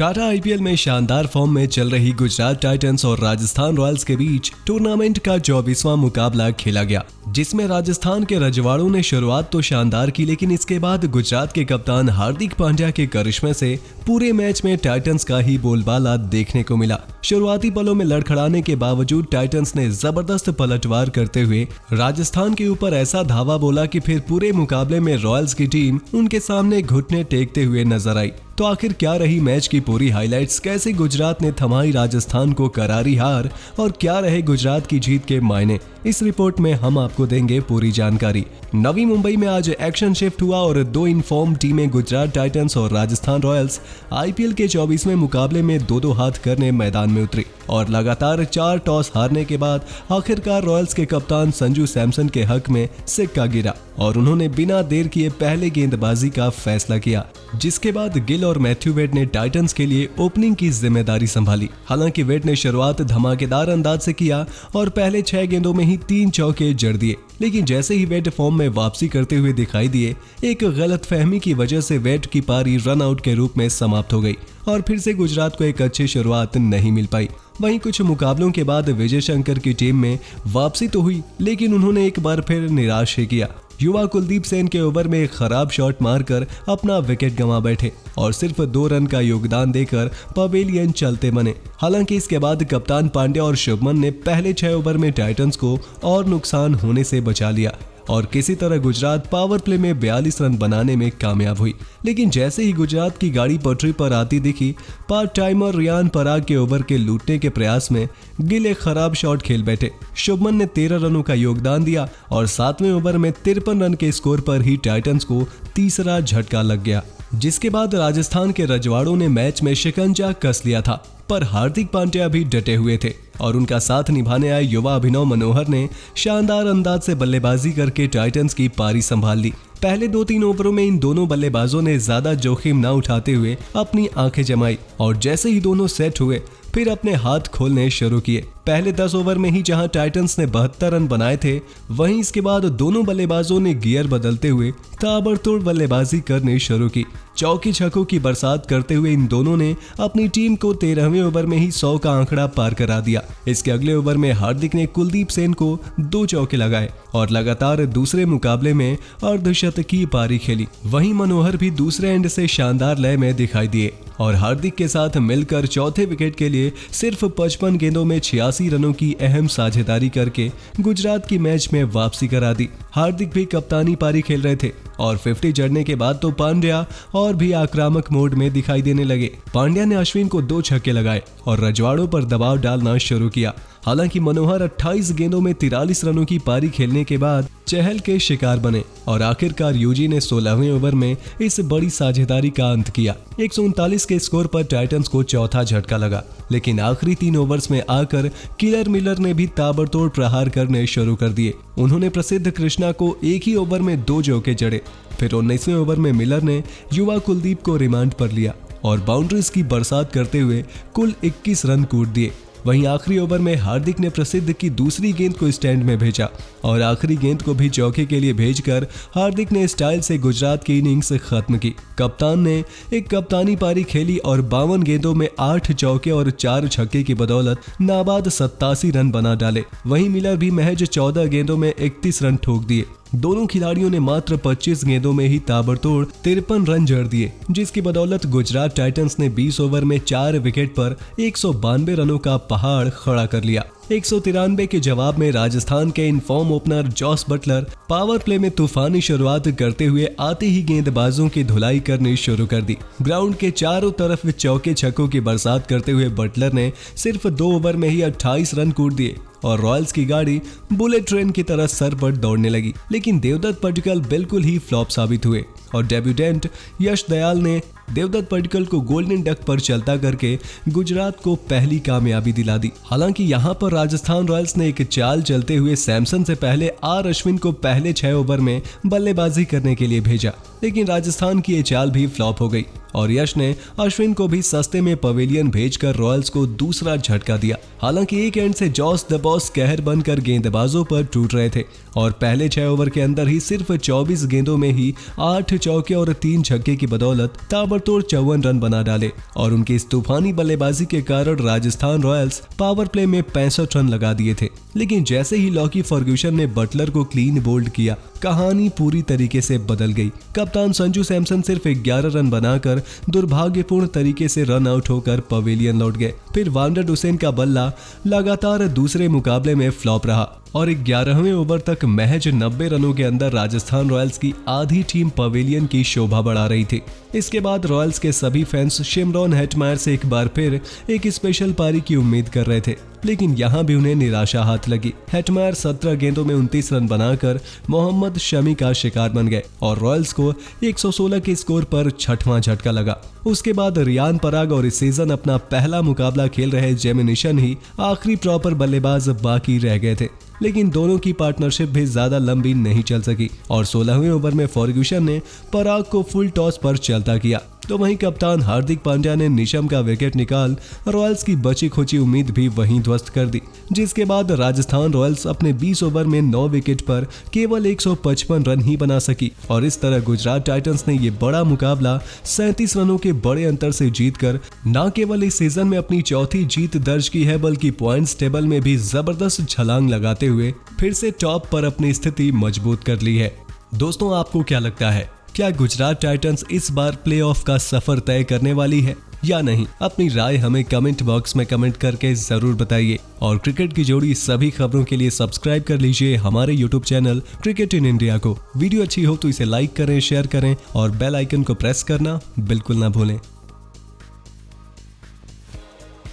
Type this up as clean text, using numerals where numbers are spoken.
Tata IPL में शानदार form में चल रही गुजरात टाइटंस और राजस्थान रॉयल्स के बीच टूर्नामेंट का 24वां मुकाबला खेला गया, जिसमें राजस्थान के रजवाड़ों ने शुरुआत तो शानदार की, लेकिन इसके बाद गुजरात के कप्तान हार्दिक पांड्या के करिश्मे से पूरे मैच में टाइटंस का ही बोलबाला देखने को मिला। शुरुआती पलों में लड़खड़ाने के बावजूद टाइटंस ने जबरदस्त पलटवार करते हुए राजस्थान के ऊपर ऐसा धावा बोला कि फिर पूरे मुकाबले में रॉयल्स की टीम उनके सामने घुटने टेकते हुए नजर आई। तो आखिर क्या रही मैच की पूरी हाइलाइट्स, कैसे गुजरात ने थमाई राजस्थान को करारी हार और क्या रहे गुजरात की जीत के मायने, इस रिपोर्ट में हम आपको देंगे पूरी जानकारी। नवी मुंबई में आज एक्शन शिफ्ट हुआ और दो इनफॉर्म टीमें गुजरात टाइटंस और राजस्थान रॉयल्स आईपीएल के 24वें मुकाबले में दो हाथ करने मैदान में उतरी और लगातार 4 टॉस हारने के बाद आखिरकार रॉयल्स के कप्तान संजू सैमसन के हक में सिक्का गिरा और उन्होंने बिना देर किए पहले गेंदबाजी का फैसला किया, जिसके बाद गिल और मैथ्यू वेड ने टाइटंस के लिए ओपनिंग की जिम्मेदारी संभाली। हालांकि वेड ने शुरुआत धमाकेदार अंदाज से किया और पहले 6 गेंदों में ही 3 चौके जड़ दिए, लेकिन जैसे ही वेड फॉर्म में वापसी करते हुए दिखाई दिए, एक गलतफहमी की वजह से वेड की पारी रन आउट के रूप में समाप्त हो गई और फिर से गुजरात को एक अच्छी शुरुआत नहीं मिल पाई। वहीं कुछ मुकाबलों के बाद विजय शंकर की टीम में वापसी तो हुई, लेकिन उन्होंने एक बार फिर निराश ही किया। युवा कुलदीप सेन के ओवर में एक खराब शॉट मारकर अपना विकेट गंवा बैठे और सिर्फ 2 रन का योगदान देकर पवेलियन चलते बने। हालांकि इसके बाद कप्तान पांड्या और शुभमन ने पहले 6 ओवर में टाइटंस को और नुकसान होने से बचा लिया और किसी तरह गुजरात पावर प्ले में 42 रन बनाने में कामयाब हुई। लेकिन जैसे ही गुजरात की गाड़ी पटरी पर आती दिखी, पार्ट टाइमर रियान पराग के ओवर के लूटने के प्रयास में गिल एक खराब शॉट खेल बैठे। शुभमन ने 13 रनों का योगदान दिया और 7वें ओवर में 53 रन के स्कोर पर ही टाइटंस को तीसरा झटका लग गया, जिसके बाद राजस्थान के रजवाड़ों ने मैच में शिकंजा कस लिया था। पर हार्दिक पांड्या भी डटे हुए थे और उनका साथ निभाने आए युवा अभिनव मनोहर ने शानदार अंदाज से बल्लेबाजी करके टाइटंस की पारी संभाल ली। पहले 2-3 ओवरों में इन दोनों बल्लेबाजों ने ज्यादा जोखिम न उठाते हुए अपनी आंखें जमाई और जैसे ही दोनों सेट हुए फिर अपने हाथ खोलने शुरू किए। पहले 10 ओवर में ही जहां टाइटंस ने 72 रन बनाए थे, वहीं इसके बाद दोनों बल्लेबाजों ने गियर बदलते हुए ताबड़तोड़ बल्लेबाजी करने शुरू की। चौकी छक्कों की बरसात करते हुए इन दोनों ने अपनी टीम को 13वें ओवर में ही 100 का आंकड़ा पार करा दिया। इसके अगले ओवर में हार्दिक ने कुलदीप सेन को 2 चौके लगाए और लगातार दूसरे मुकाबले में अर्धशतकीय पारी खेली। वहीं मनोहर भी दूसरे एंड से शानदार लय में दिखाई दिए और हार्दिक के साथ मिलकर चौथे विकेट के लिए सिर्फ 55 गेंदों में 86 रनों की अहम साझेदारी करके गुजरात की मैच में वापसी करा दी। हार्दिक भी कप्तानी पारी खेल रहे थे और 50 जड़ने के बाद तो पांड्या और भी आक्रामक मोड में दिखाई देने लगे। पांड्या ने अश्विन को 2 छक्के लगाए और रजवाड़ों पर दबाव डालना शुरू किया। हालांकि मनोहर 28 गेंदों में 43 रनों की पारी खेलने के बाद चहल के शिकार बने और आखिरकार यूजी ने 16वें ओवर में इस बड़ी साझेदारी का अंत किया। 139 के स्कोर पर टाइटंस को चौथा झटका लगा, लेकिन आखिरी 3 ओवर्स में आकर किलर मिलर ने भी ताबड़तोड़ प्रहार करने शुरू कर दिए। उन्होंने प्रसिद्ध कृष्णा को एक ही ओवर में 2 चौके जड़े। फिर 19वें ओवर में मिलर ने युवा कुलदीप को रिमांड पर लिया और बाउंड्रीज की बरसात करते हुए कुल 21 रन कूट दिए। वहीं आखिरी ओवर में हार्दिक ने प्रसिद्ध की दूसरी गेंद को स्टैंड में भेजा और आखिरी गेंद को भी चौके के लिए भेजकर हार्दिक ने स्टाइल से गुजरात की इनिंग्स खत्म की। कप्तान ने एक कप्तानी पारी खेली और 52 गेंदों में 8 चौके और 4 छक्के की बदौलत नाबाद 87 रन बना डाले। वहीं मिलर भी महज 14 गेंदों में 31 रन ठोक दिए। दोनों खिलाड़ियों ने मात्र 25 गेंदों में ही ताबड़तोड़ 53 रन जड़ दिए, जिसकी बदौलत गुजरात टाइटंस ने 20 ओवर में 4 विकेट पर 192 रनों का पहाड़ खड़ा कर लिया। 193 के जवाब में राजस्थान के inform opener Jos Buttler power play में तूफानी शुरुआत करते हुए आते ही गेंदबाजों की धुलाई करनी शुरू कर दी। ग्राउंड के चारों तरफ चौके छक्कों की बरसात करते हुए बटलर ने सिर्फ 2 ओवर में ही 28 रन कूट दिए और रॉयल्स की गाड़ी बुलेट ट्रेन की तरह सर पर दौड़ने लगी। लेकिन देवदत्त पडिक्कल बिल्कुल ही फ्लॉप साबित हुए और डेब्यूटेंट यश दयाल ने देवदत्त पडिक्कल को गोल्डन डक पर चलता करके गुजरात को पहली कामयाबी दिला दी। हालांकि यहां पर राजस्थान रॉयल्स ने एक चाल चलते हुए सैमसन से पहले आर अश्विन को पहले 6 ओवर में बल्लेबाजी करने के लिए भेजा, लेकिन राजस्थान की ये चाल भी फ्लॉप हो गई और यश ने अश्विन को भी सस्ते में पवेलियन भेजकर रॉयल्स को दूसरा झटका दिया। हालांकि एक एंड से जॉस द बॉस कहर बनकर गेंदबाजों पर टूट रहे थे और पहले 6 ओवर के अंदर ही सिर्फ 24 गेंदों में ही 8 चौके और 3 छक्के की बदौलत ताबड़तोड़ 54 रन बना डाले और उनकी इस तूफानी बल्लेबाजी के कारण राजस्थान रॉयल्स पावर प्ले में 65 रन लगा दिए थे। लेकिन जैसे ही लॉकी फर्ग्यूसन ने बटलर को क्लीन बोल्ड किया, कहानी पूरी तरीके से बदल गई। कप्तान संजू सैमसन सिर्फ 11 रन बनाकर दुर्भाग्यपूर्ण तरीके से रन आउट होकर पवेलियन लौट गए। फिर वांडर हुसैन का बल्ला लगातार दूसरे मुकाबले में फ्लॉप रहा और 11वें ओवर तक महज 90 रनों के अंदर राजस्थान रॉयल्स की आधी टीम पवेलियन की शोभा बढ़ा रही थी। इसके बाद रॉयल्स के सभी फैंस शिमरॉन हेटमायर से एक बार फिर एक स्पेशल पारी की उम्मीद कर रहे थे, लेकिन यहाँ भी उन्हें निराशा हाथ लगी। हेटमायर 17 गेंदों में 29 रन बनाकर मोहम्मद शमी का शिकार बन गए और रॉयल्स को 116 के स्कोर पर 6वां झटका लगा। उसके बाद रियान पराग और इस सीजन अपना पहला मुकाबला खेल रहे जेमिनिशन ही आखिरी प्रॉपर बल्लेबाज बाकी रह गए थे, लेकिन दोनों की पार्टनरशिप भी ज्यादा लंबी नहीं चल सकी और 16वें ओवर में फर्ग्यूसन ने पराग को फुल टॉस पर चलता किया। तो वहीं कप्तान हार्दिक पांड्या ने निशम का विकेट निकाल रॉयल्स की बची खुची उम्मीद भी वहीं ध्वस्त कर दी, जिसके बाद राजस्थान रॉयल्स अपने 20 ओवर में 9 विकेट पर केवल 155 रन ही बना सकी और इस तरह गुजरात टाइटंस ने ये बड़ा मुकाबला 37 रनों के बड़े अंतर से जीतकर न केवल इस सीजन में अपनी चौथी जीत दर्ज की है, बल्कि पॉइंट्स टेबल में भी जबरदस्त छलांग लगाते हुए फिर से टॉप पर अपनी स्थिति मजबूत कर ली है। दोस्तों, आपको क्या लगता है, क्या गुजरात टाइटंस इस बार प्लेऑफ का सफर तय करने वाली है या नहीं? अपनी राय हमें कमेंट बॉक्स में कमेंट करके जरूर बताइए और क्रिकेट की जुड़ी सभी खबरों के लिए सब्सक्राइब कर लीजिए हमारे YouTube channel cricket in India को। वीडियो अच्छी हो तो इसे लाइक करें, शेयर करें और बेल आइकन को प्रेस करना बिल्कुल ना भूलें।